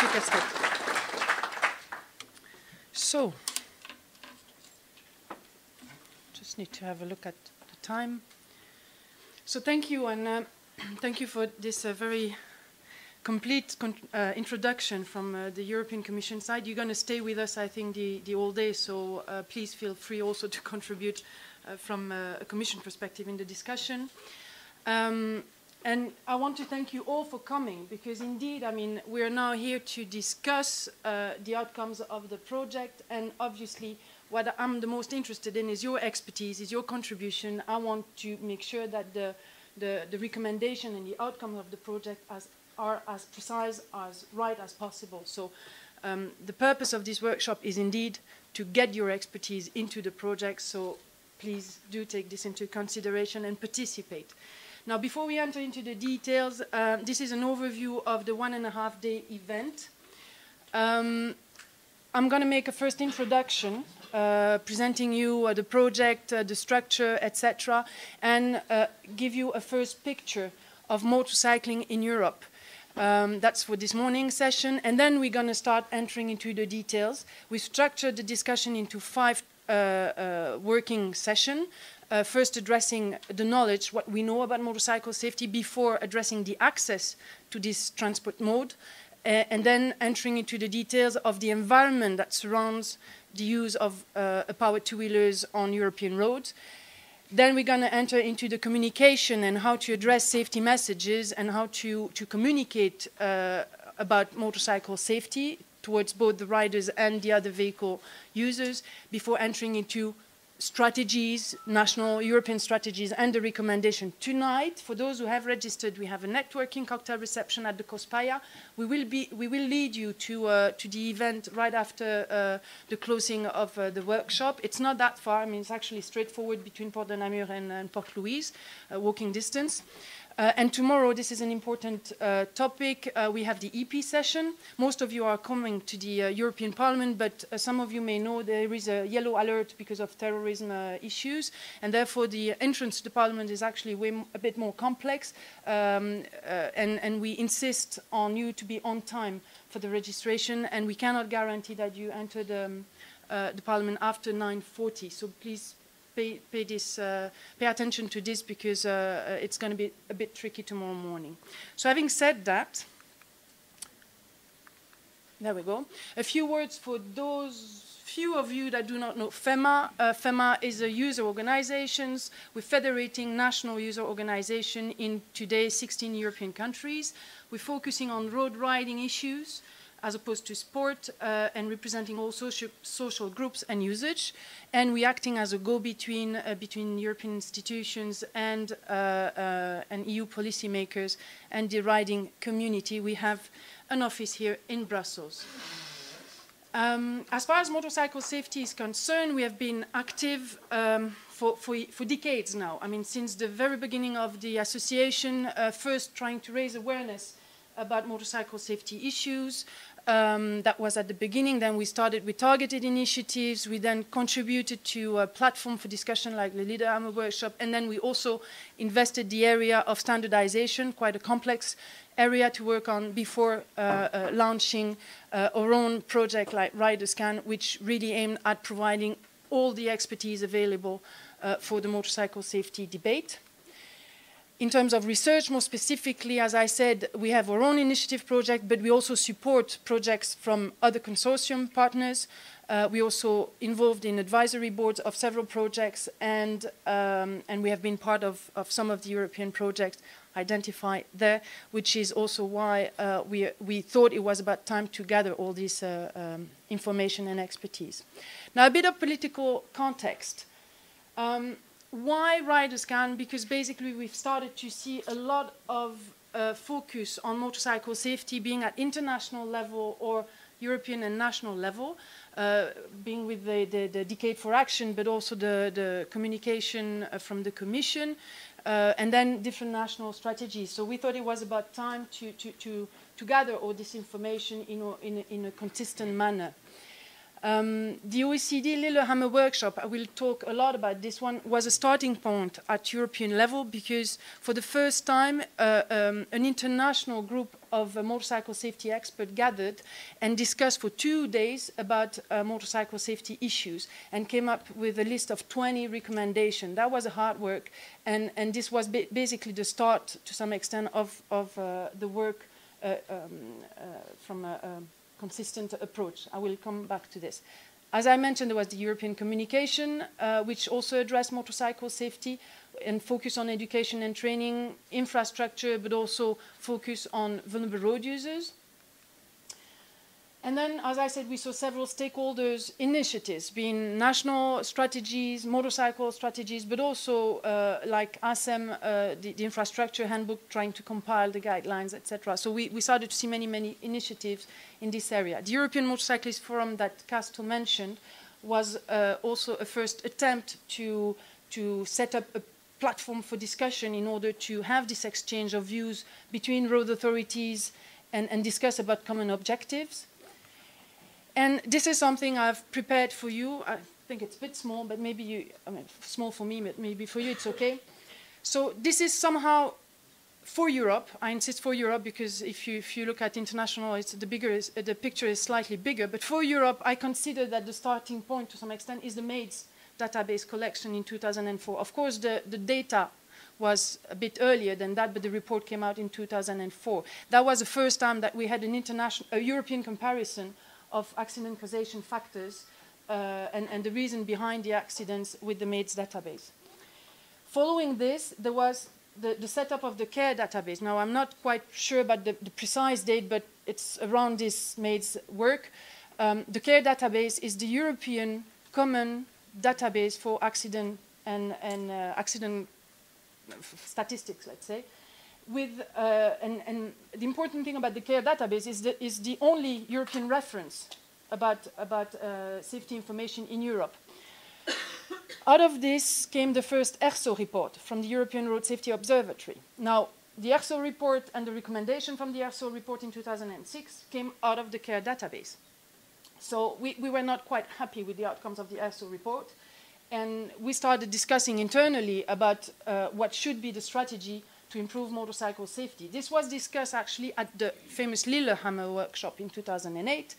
casquette. So, just need to have a look at the time. So thank you, and thank you for this very complete introduction from the European Commission side. You're going to stay with us, I think, the whole day, so please feel free also to contribute from a Commission perspective in the discussion. And I want to thank you all for coming, because indeed, I mean, we are now here to discuss the outcomes of the project, and obviously what I'm the most interested in is your expertise, is your contribution. I want to make sure that the recommendation and the outcome of the project are as precise, as right as possible. So the purpose of this workshop is indeed to get your expertise into the project, so please do take this into consideration and participate. Now, before we enter into the details, this is an overview of the 1.5-day event. I'm going to make a first introduction, presenting you the project, the structure, etc., and give you a first picture of motorcycling in Europe. That's for this morning's session, and then we're going to start entering into the details. We structured the discussion into 5 working sessions. First addressing the knowledge, what we know about motorcycle safety, before addressing the access to this transport mode, and then entering into the details of the environment that surrounds the use of powered two-wheelers on European roads. Then we're going to enter into the communication and how to address safety messages and how to communicate about motorcycle safety towards both the riders and the other vehicle users, before entering into strategies, national European strategies, and the recommendation. Tonight, for those who have registered, we have a networking cocktail reception at the Cospaya. We will lead you to the event right after the closing of the workshop. It's not that far. I mean, it's actually straightforward between Port de Namur and Port Louise, walking distance. And tomorrow, this is an important topic. We have the EP session. Most of you are coming to the European Parliament, but some of you may know there is a yellow alert because of terrorism issues, and therefore the entrance to the Parliament is actually a bit more complex, and we insist on you to be on time for the registration, and we cannot guarantee that you enter the Parliament after 9:40, so please pay attention to this, because it's going to be a bit tricky tomorrow morning. So having said that, there we go. A few words for those few of you that do not know FEMA. FEMA is a user organization. We're federating national user organization in today 16 European countries. We're focusing on road riding issues as opposed to sport, and representing all social groups and usage. And we're acting as a go-between between European institutions and EU policymakers and the riding community. We have an office here in Brussels. As far as motorcycle safety is concerned, we have been active for decades now. I mean, since the very beginning of the association, first trying to raise awareness about motorcycle safety issues. That was at the beginning. Then we started with targeted initiatives. We then contributed to a platform for discussion like the Leader Armor Workshop. And then we also invested the area of standardization, quite a complex area to work on before launching our own project like RiderScan, which really aimed at providing all the expertise available for the motorcycle safety debate. In terms of research, more specifically, as I said, we have our own initiative project, but we also support projects from other consortium partners. We're also involved in advisory boards of several projects, and we have been part of some of the European projects identified there, which is also why we thought it was about time to gather all this information and expertise. Now, a bit of political context. Why RiderScan? Because basically we've started to see a lot of focus on motorcycle safety being at international level or European and national level, being with the Decade for Action, but also the communication from the Commission, and then different national strategies. So we thought it was about time to gather all this information in a consistent manner. The OECD Lillehammer workshop, I will talk a lot about this one, was a starting point at European level because for the first time an international group of motorcycle safety experts gathered and discussed for 2 days about motorcycle safety issues and came up with a list of 20 recommendations. That was a hard work, and this was basically the start to some extent of the work from a consistent approach. I will come back to this. As I mentioned, there was the European communication, which also addressed motorcycle safety and focus on education and training, infrastructure, but also focus on vulnerable road users. And then, as I said, we saw several stakeholders' initiatives, being national strategies, motorcycle strategies, but also like ASEM, the infrastructure handbook, trying to compile the guidelines, etc. So we started to see many initiatives in this area. The European Motorcyclist Forum that Casto mentioned was also a first attempt to set up a platform for discussion in order to have this exchange of views between road authorities and discuss about common objectives. And this is something I've prepared for you. I think it's a bit small, but maybe you, I mean, small for me, but maybe for you it's okay. So this is somehow for Europe. I insist for Europe because if you look at international, the picture is slightly bigger. But for Europe, I consider that the starting point to some extent is the MAIDS database collection in 2004. Of course, the data was a bit earlier than that, but the report came out in 2004. That was the first time that we had a European comparison of accident causation factors and the reason behind the accidents with the MAIDS database. Following this, there was the setup of the CARE database. Now, I'm not quite sure about the precise date, but it's around this MAIDS work. The CARE database is the European common database for accident and accident statistics, let's say. And the important thing about the CARE database is the only European reference about safety information in Europe. Out of this came the first ERSO report from the European Road Safety Observatory. Now, the ERSO report and the recommendation from the ERSO report in 2006 came out of the CARE database. So we were not quite happy with the outcomes of the ERSO report, and we started discussing internally about what should be the strategy to improve motorcycle safety. This was discussed actually at the famous Lillehammer workshop in 2008,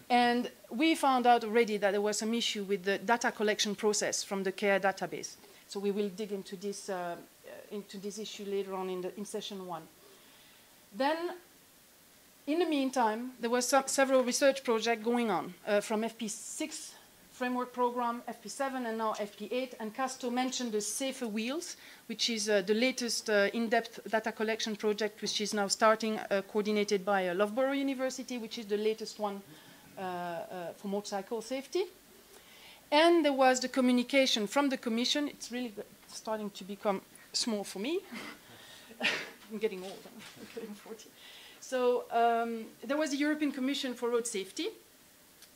and we found out already that there was some issue with the data collection process from the CARE database. So we will dig into this issue later on in session 1. Then, in the meantime, there was several research projects going on from FP6 framework program, FP7, and now FP8. And Casto mentioned the Safer Wheels, which is the latest in-depth data collection project, which is now starting, coordinated by Loughborough University, which is the latest one for motorcycle safety. And there was the communication from the Commission. It's really starting to become small for me. I'm getting old, I'm getting 40. So there was the European Commission for Road Safety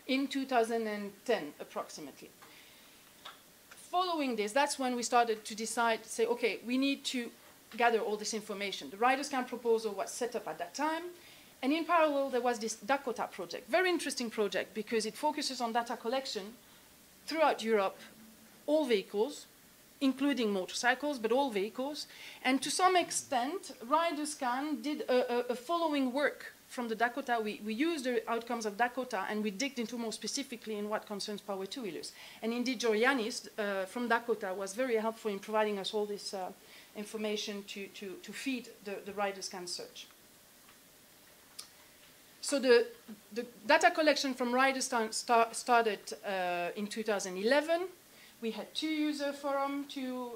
in 2010, approximately. Following this, that's when we started to decide, to say, okay, we need to gather all this information. The Rider Scan proposal was set up at that time, and in parallel, there was this Dakota project. Very interesting project, because it focuses on data collection throughout Europe, all vehicles, including motorcycles, but all vehicles. And to some extent, Rider Scan did a following work from the Dakota. We used the outcomes of Dakota, and we digged into more specifically in what concerns power two-wheelers. And indeed, Jorianis from Dakota was very helpful in providing us all this information to feed the Rider Scan search. So the data collection from Rider Scan started in 2011. We had 2 user forum, 2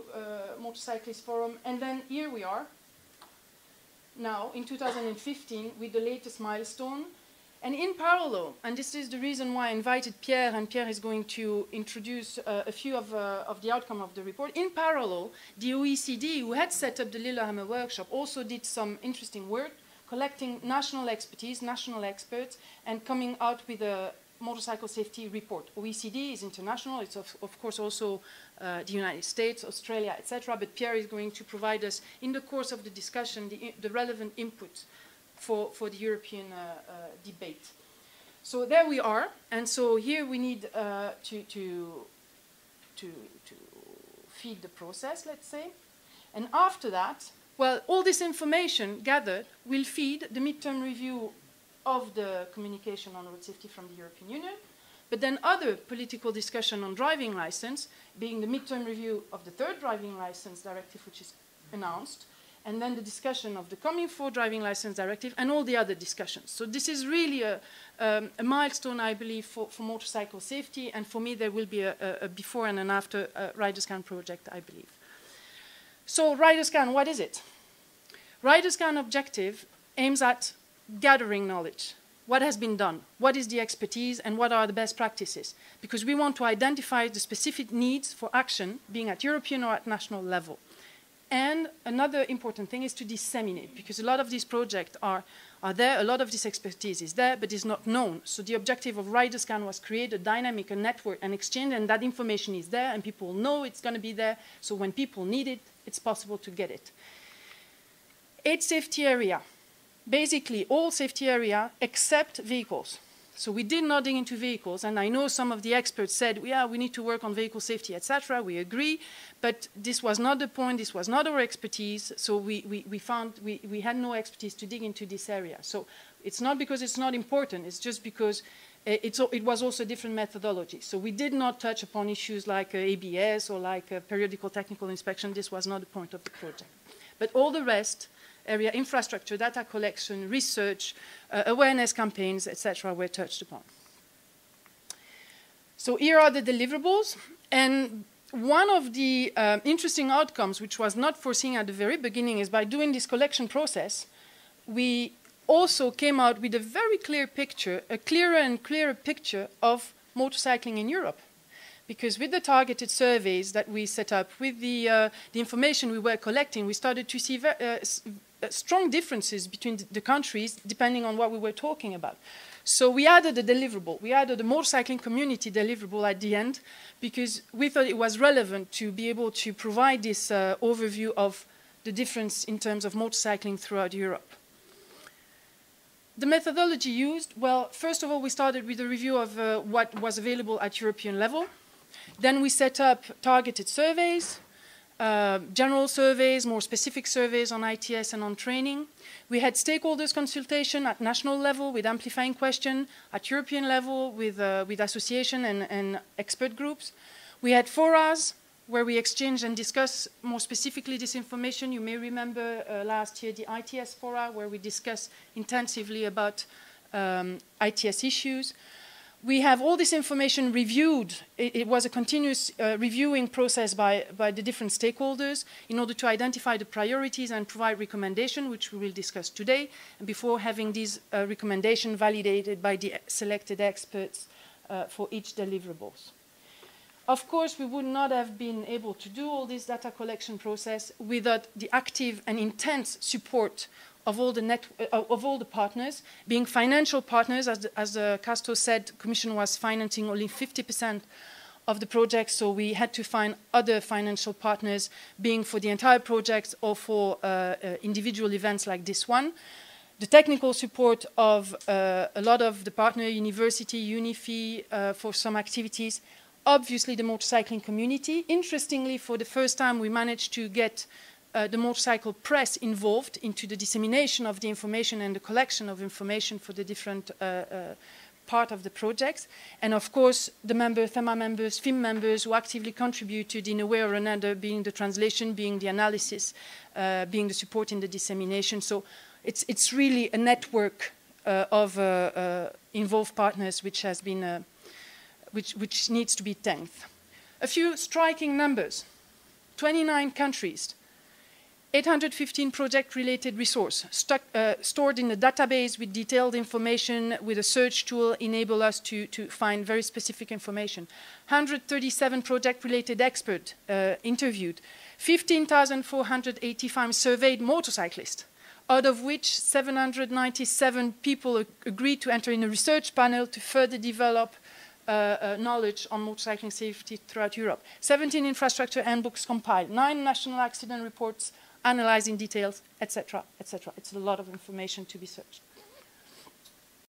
motorcyclist forum, and then here we are now in 2015 with the latest milestone. And in parallel, and this is the reason why I invited Pierre, and Pierre is going to introduce a few of the outcome of the report. In parallel, the OECD, who had set up the Lillehammer workshop, also did some interesting work, collecting national expertise, national experts, and coming out with a motorcycle safety report. OECD is international. It's of course also the United States, Australia, etc. But Pierre is going to provide us, in the course of the discussion, the relevant input for the European debate. So there we are, and so here we need to feed the process, let's say. And after that, well, all this information gathered will feed the midterm review of the communication on road safety from the European Union, but then other political discussion on driving license, being the midterm review of the third driving license directive, which is announced, and then the discussion of the coming for driving license directive and all the other discussions. So this is really a milestone, I believe, for motorcycle safety, and for me there will be a before and an after RiderScan project, I believe. So RiderScan, what is it? RiderScan objective aims at gathering knowledge. What has been done? What is the expertise? And what are the best practices? Because we want to identify the specific needs for action, being at European or at national level. And another important thing is to disseminate, because a lot of these projects are there, a lot of this expertise is there, but is not known. So the objective of RiderScan was create a dynamic, a network, an exchange, and that information is there, and people know it's going to be there. So when people need it, it's possible to get it. 8 safety area. Basically, all safety area except vehicles. So we did not dig into vehicles, and I know some of the experts said, yeah, we need to work on vehicle safety, etc. We agree, but this was not the point, this was not our expertise, so we found we had no expertise to dig into this area. So it's not because it's not important, it's just because it was also a different methodology. So we did not touch upon issues like ABS or like periodical technical inspection. This was not the point of the project. But all the rest, area infrastructure, data collection, research, awareness campaigns, etc., were touched upon. So here are the deliverables. And one of the interesting outcomes, which was not foreseen at the very beginning, is by doing this collection process, we also came out with a very clear picture, a clearer and clearer picture of motorcycling in Europe. Because with the targeted surveys that we set up, with the information we were collecting, we started to see strong differences between the countries depending on what we were talking about. So we added a deliverable. We added a motorcycling community deliverable at the end because we thought it was relevant to be able to provide this overview of the difference in terms of motorcycling throughout Europe. The methodology used, well, first of all, we started with a review of what was available at European level. Then we set up targeted surveys, general surveys, more specific surveys on ITS and on training. We had stakeholders consultation at national level with amplifying question, at European level with association and expert groups. We had forums where we exchanged and discussed more specifically this information. You may remember last year the ITS fora where we discussed intensively about ITS issues. We have all this information reviewed. It was a continuous reviewing process by the different stakeholders in order to identify the priorities and provide recommendations, which we will discuss today, and before having these recommendations validated by the selected experts for each deliverables. Of course, we would not have been able to do all this data collection process without the active and intense support of all the partners, being financial partners. As Casto said, the Commission was financing only 50% of the project, so we had to find other financial partners, being for the entire project or for individual events like this one. The technical support of a lot of the partner university, UNIFI, for some activities. Obviously, the motorcycling community. Interestingly, for the first time, we managed to get the motorcycle press involved into the dissemination of the information and the collection of information for the different part of the projects. And of course, the members, THEMA members, FIM members who actively contributed in a way or another, being the translation, being the analysis, being the support in the dissemination. So it's really a network of involved partners which has been, which needs to be thanked. A few striking numbers. 29 countries. 815 project-related resources stored in a database with detailed information, with a search tool enable us to find very specific information. 137 project-related experts interviewed. 15,485 surveyed motorcyclists, out of which 797 people agreed to enter in a research panel to further develop knowledge on motorcycling safety throughout Europe. 17 infrastructure handbooks compiled, 9 national accident reports analyzing details, etc., etc. It's a lot of information to be searched.